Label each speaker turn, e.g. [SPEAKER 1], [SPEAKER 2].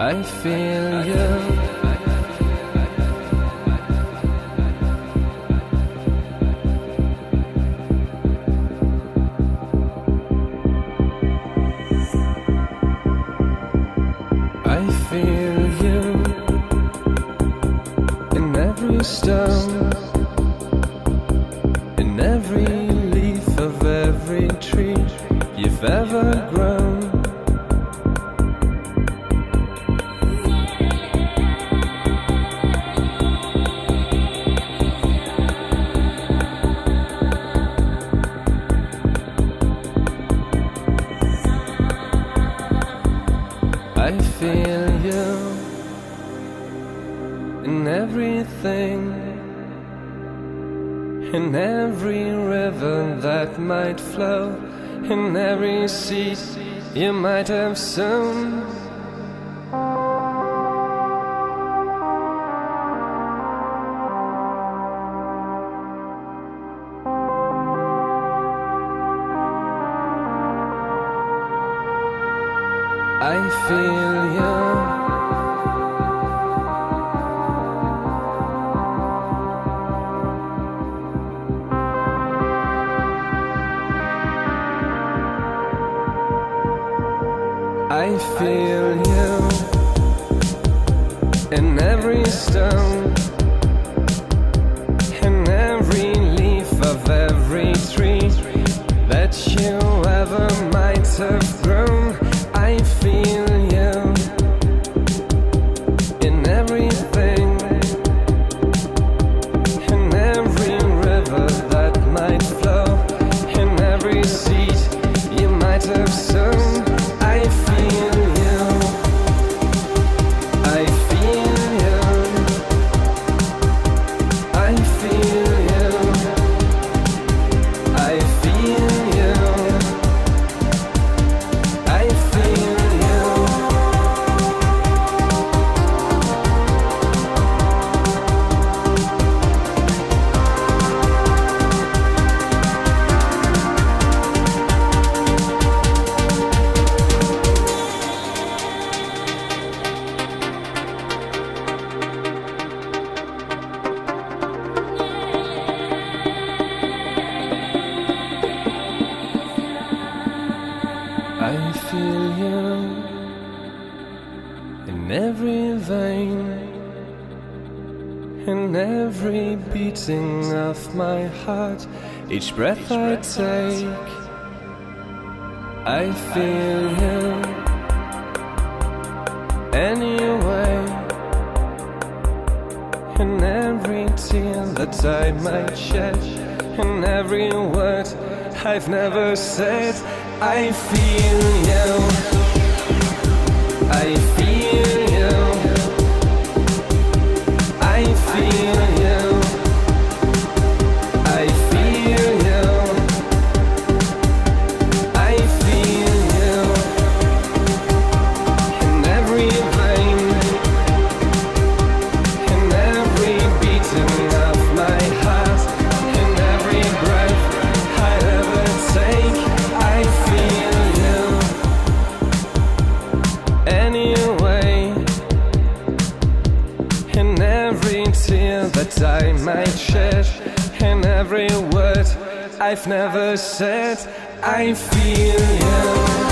[SPEAKER 1] I feel you. I feel you in every stone, in every leaf of every tree you've ever grown. I feel you in everything, in every river that might flow, in every seed you might have sown. I feel you. I feel you in every stone, in every leaf of every tree that you ever might have grown. I feel you in everything, in every river that might flow, in every seed you might have sown. I feel you, I feel you, I feel you, I feel you, I feel you. I feel you in every vein, in every beating of my heart, each breath I take. I feel you anyway, in every tear that I might shed, in every word I've never said. I feel you, I feel you, I feel you, I feel you, I feel you in every vein, in every beating of my heart, in every breath I ever take. I feel you anyway, in every tear that I might shed, in every word I've never said. I feel you.